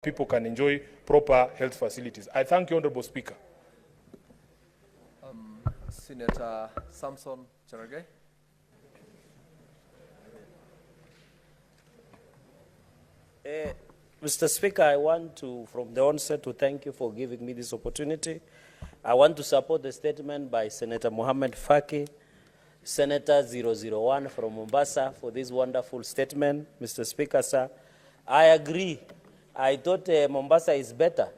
people can enjoy proper health facilities. I thank you, Honorable Speaker. Senator Samson Cherargei. Mr. Speaker, I want to, from the onset, to thank you for giving me this opportunity. I want to support the statement by Senator Mohamed Faki, Senator 001 from Mombasa, for this wonderful statement. Mr. Speaker, sir, I agree. I thought Mombasa is better.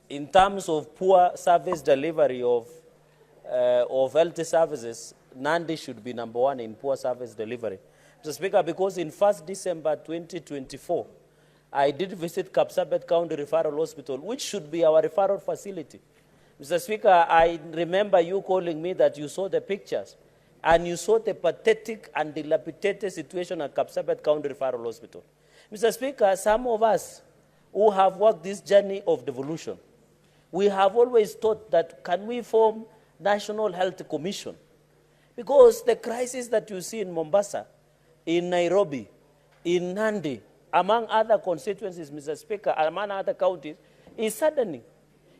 In terms of poor service delivery of health services, Nandi should be #1 in poor service delivery. Mr. Speaker, because in 1st December 2024, I did visit Kapsabet County Referral Hospital, which should be our referral facility. Mr. Speaker, I remember you calling me that you saw the pictures, and you saw the pathetic and dilapidated situation at Kapsabet County Referral Hospital. Mr. Speaker, some of us who have walked this journey of devolution, we have always thought that can we form National Health Commission? Because the crisis that you see in Mombasa, in Nairobi, in Nandi, among other constituencies, Mr. Speaker, among other counties, is saddening.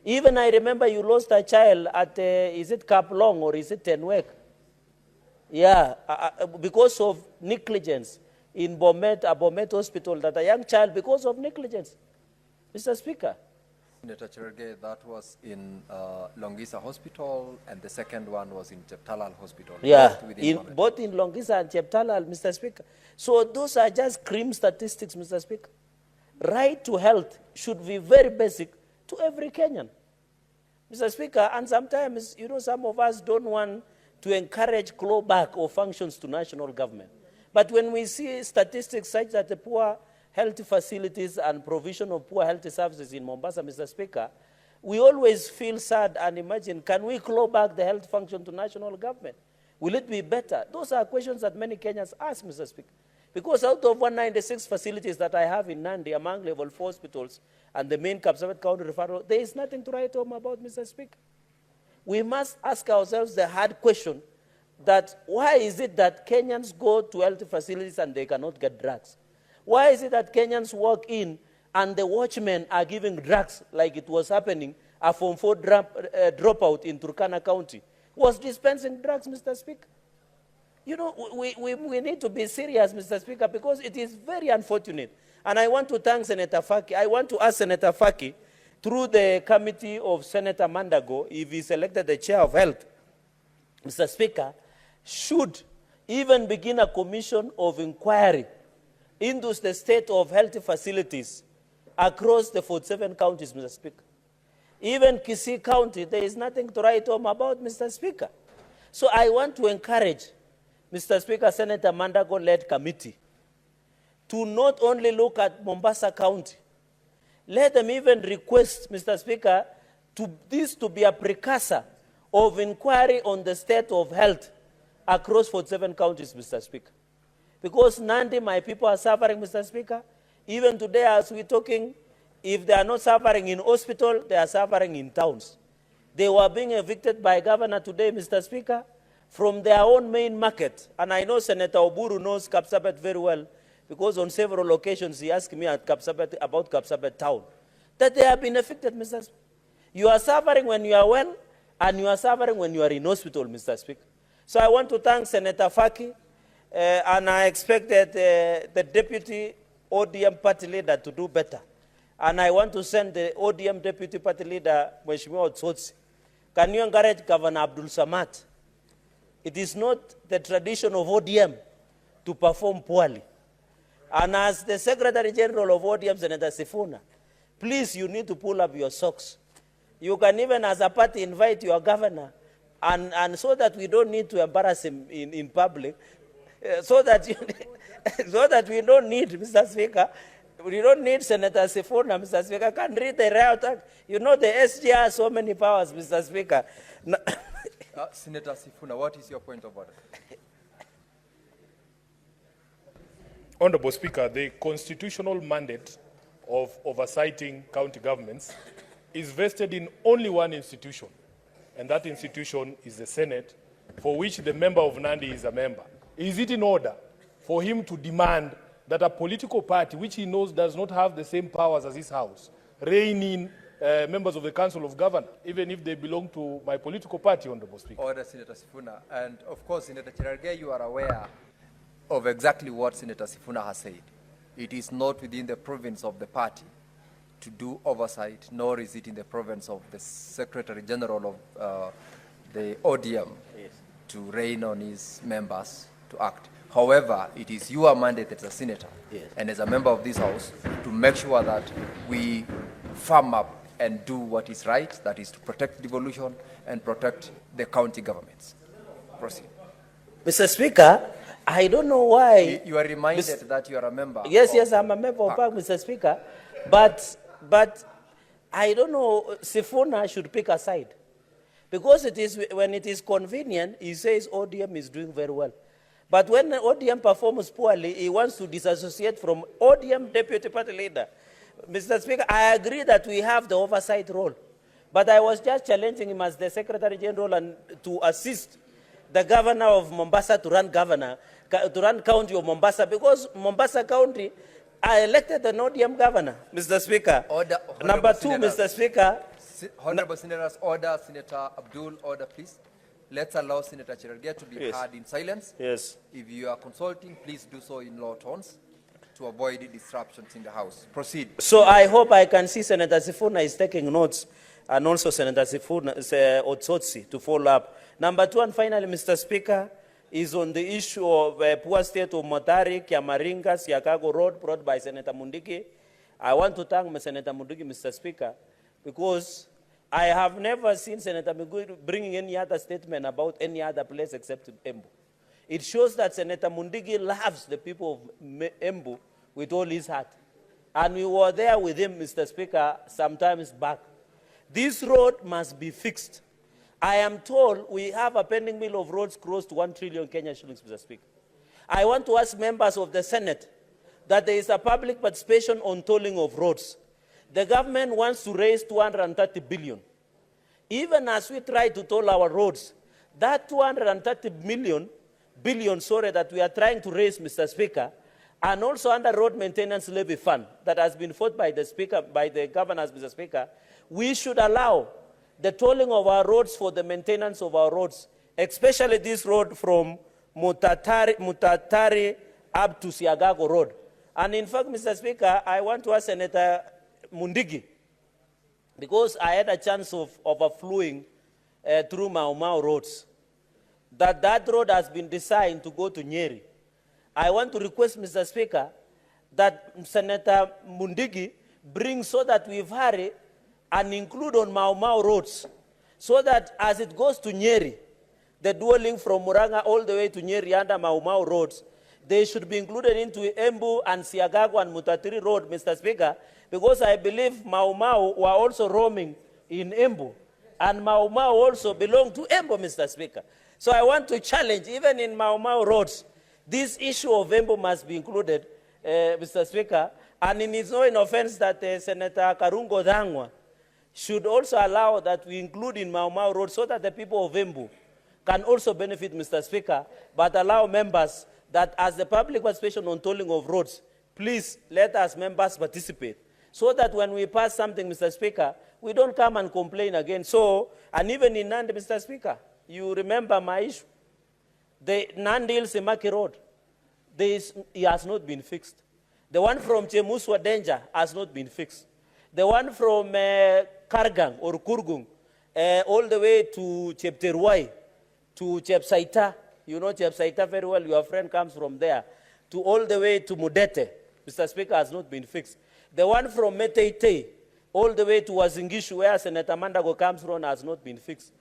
Even I remember you lost a child at, is it Kaplong or is it Tenwek? Yeah, because of negligence in Bomet Hospital, that a young child, because of negligence. Mr. Speaker. Senator Cherargei, that was in Longisa Hospital, and the second one was in Cheptalal Hospital. Yeah, both in Longisa and Cheptalal, Mr. Speaker. So those are just grim statistics, Mr. Speaker. Right to health should be very basic to every Kenyan. Mr. Speaker, and sometimes, you know, some of us don't want to encourage clawback or functions to national government. But when we see statistics such that the poor health facilities and provision of poor health services in Mombasa, Mr. Speaker, we always feel sad and imagine, can we claw back the health function to national government? Will it be better? Those are questions that many Kenyans ask, Mr. Speaker. Because out of 196 facilities that I have in Nandi, among level 4 hospitals and the main Kapsabet County referral, there is nothing to write home about, Mr. Speaker. We must ask ourselves the hard question that why is it that Kenyans go to health facilities and they cannot get drugs? Why is it that Kenyans walk in and the watchmen are giving drugs like it was happening? A Form 4 dropout in Turkana County was dispensing drugs, Mr. Speaker. You know, we need to be serious, Mr. Speaker, because it is very unfortunate. And I want to thank Senator Faki. I want to ask Senator Faki, through the committee of Senator Mandago, if he's elected the chair of health, Mr. Speaker, should even begin a commission of inquiry into the state of health facilities across the 47 counties, Mr. Speaker. Even Kisii County, there is nothing to write home about, Mr. Speaker. So I want to encourage, Mr. Speaker, Senator Mandago-led committee to not only look at Mombasa County, let them even request, Mr. Speaker, this to be a precursor of inquiry on the state of health across 47 counties, Mr. Speaker. Because Nandi, my people are suffering, Mr. Speaker. Even today, as we're talking, if they are not suffering in hospital, they are suffering in towns. They were being evicted by Governor today, Mr. Speaker, from their own main market. And I know Senator Oburu knows Kapsabet very well, because on several occasions he asked me at Kapsabet about Kapsabet town, that they have been evicted, Mr. Speaker. You are suffering when you are well, and you are suffering when you are in hospital, Mr. Speaker. So I want to thank Senator Faki, and I expect that the deputy ODM party leader to do better. And I want to send the ODM deputy party leader, Mheshimiwa Otsotsi. Can you encourage Governor Abdul Samad? It is not the tradition of ODM to perform poorly. And as the Secretary General of ODM, Senator Sifuna, please, you need to pull up your socks. You can even, as a party, invite your governor, and so that we don't need to embarrass him in public, so that we don't need, Mr. Speaker, we don't need Senator Sifuna, Mr. Speaker, can read the riot act. You know the SGR has so many powers, Mr. Speaker. Senator Sifuna, what is your point of order? Honorable Speaker, the constitutional mandate of oversighting county governments is vested in only one institution, and that institution is the Senate, for which the member of Nandi is a member. Is it in order for him to demand that a political party, which he knows does not have the same powers as his house, rein in members of the Council of Governors, even if they belong to my political party, Honorable Speaker. Order, Senator Sifuna. And of course, Senator Cherargei, you are aware of exactly what Senator Sifuna has said. It is not within the province of the party to do oversight, nor is it in the province of the Secretary General of the ODM to rein on his members to act. However, it is your mandate as a senator and as a member of this House to make sure that we firm up and do what is right, that is to protect devolution and protect the county governments. Proceed. Mr. Speaker, I don't know why. You are reminded that you are a member. Yes, I'm a member of PAC, Mr. Speaker. But I don't know, Sifuna should pick a side. Because when it is convenient, he says ODM is doing very well. But when ODM performs poorly, he wants to disassociate from ODM deputy party leader. Mr. Speaker, I agree that we have the oversight role. But I was just challenging him as the Secretary General and to assist the governor of Mombasa to run county of Mombasa, because Mombasa County, I elected an ODM governor, Mr. Speaker. Number two, Mr. Speaker. Honorable Senators, order. Senator Abdul, order, please. Let's allow Senator Cherargei to be heard in silence. Yes. If you are consulting, please do so in low tones to avoid disruptions in the House. Proceed. So I hope I can see Senator Sifuna is taking notes, and also Senator Sifuna, Otsotsi, to follow up. Number two, and finally, Mr. Speaker, is on the issue of poor state of Motari, Kiamaringa, Siakago Road, brought by Senator Mundiki. I want to thank Senator Mundiki, Mr. Speaker, because I have never seen Senator Mundiki bringing any other statement about any other place except Embu. It shows that Senator Mundiki loves the people of Embu with all his heart. And we were there with him, Mr. Speaker, sometimes back. This road must be fixed. I am told we have a pending bill of roads close to 1 trillion Kenya shillings, Mr. Speaker. I want to ask members of the Senate that there is a public participation on tolling of roads. The government wants to raise 230 billion. Even as we try to toll our roads, that 230 billion that we are trying to raise, Mr. Speaker, and also under road maintenance levy fund that has been fought by the governors, Mr. Speaker, we should allow the tolling of our roads for the maintenance of our roads, especially this road from Mutatari up to Siagago Road. And in fact, Mr. Speaker, I want to ask Senator Mundigi, because I had a chance of overflowing through Mau Mau roads, that road has been designed to go to Nyeri. I want to request, Mr. Speaker, that Senator Mundigi bring so that we vary and include on Mau Mau roads, so that as it goes to Nyeri, the dual from Muranga all the way to Nyeri under Mau Mau roads, they should be included into Embu and Siagago and Mutatiri Road, Mr. Speaker, because I believe Mau Mau were also roaming in Embu, and Mau Mau also belong to Embu, Mr. Speaker. So I want to challenge, even in Mau Mau roads, this issue of Embu must be included, Mr. Speaker, and it is no offense that Senator Karungo Dhangwa should also allow that we include in Mau Mau road so that the people of Embu can also benefit, Mr. Speaker, but allow members that as the public participation on tolling of roads, please let us members participate, so that when we pass something, Mr. Speaker, we don't come and complain again. So, and even in Nandi, Mr. Speaker, you remember my issue. The Nandi-Ilsimaki Road, it has not been fixed. The one from Chemuswa Danger has not been fixed. The one from Kargang or Kurgung, all the way to Chepterwai, to Chepsaita, you know Chepsaita very well, your friend comes from there, to all the way to Mudete, Mr. Speaker, has not been fixed. The one from Meteitei, all the way to Wazingishu, where Senator Mandago comes from, has not been fixed.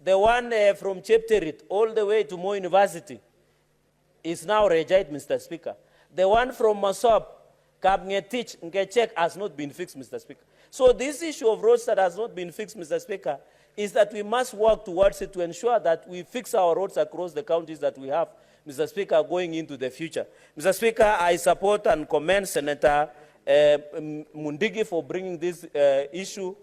The one from Chepterit, all the way to Mo University, is now rejected, Mr. Speaker. The one from Masop, Kabngetich, Ngechek, has not been fixed, Mr. Speaker. So this issue of roads that has not been fixed, Mr. Speaker, is that we must work towards it to ensure that we fix our roads across the counties that we have, Mr. Speaker, going into the future. Mr. Speaker, I support and commend Senator Mundigi for bringing this issue,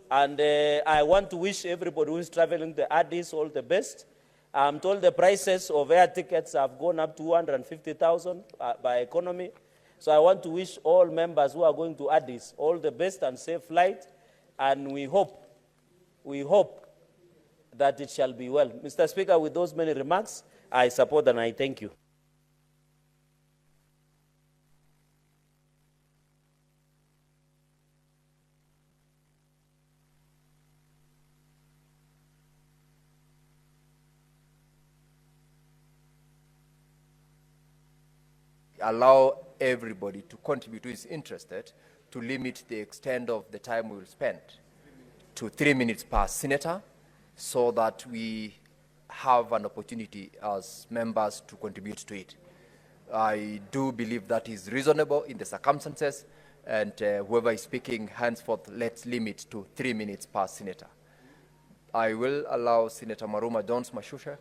and I want to wish everybody who is traveling the Addis all the best. I'm told the prices of air tickets have gone up to 250,000 by economy. So I want to wish all members who are going to Addis all the best and safe flight, and we hope that it shall be well. Mr. Speaker, with those many remarks, I support and I thank you. Allow everybody to contribute who is interested to limit the extent of the time we will spend to 3 minutes per senator, so that we have an opportunity as members to contribute to it. I do believe that is reasonable in the circumstances, and whoever is speaking henceforth, let's limit to 3 minutes per senator. I will allow Senator Maruma Jones Mashusha.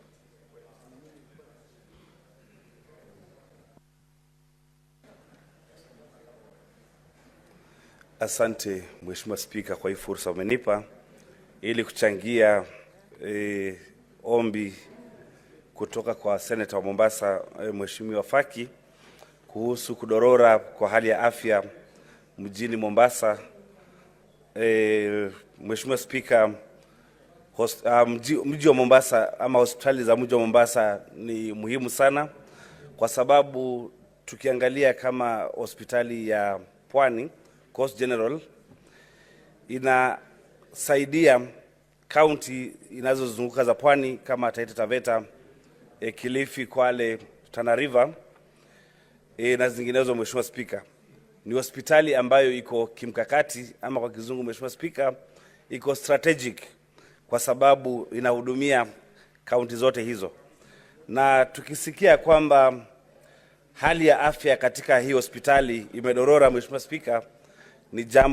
Asante Mheshimiwa Spika kwa hii fursa umenipa ili kuchangia ombi kutoka kwa Senator wa Mombasa Mheshimiwa Faki kuhusu kudorora kwa hali ya afya mjini Mombasa. Mheshimiwa Spika, mji wa Mombasa ama hospitali za mji wa Mombasa ni muhimu sana, kwa sababu tukiangalia kama hospitali ya Pwani Coast General inasaidia county inazozunguka za Pwani kama Taita Taveta, Kilifi, Kwale, Tana River na zinginezo. Mheshimiwa Spika, ni hospitali ambayo iko kimkakati, ama kwa kizungu Mheshimiwa Spika, iko strategic, kwa sababu inahudumia county zote hizo. Na tukisikia kwamba hali ya afya katika hii hospitali imedorora, Mheshimiwa Spika, ni jambo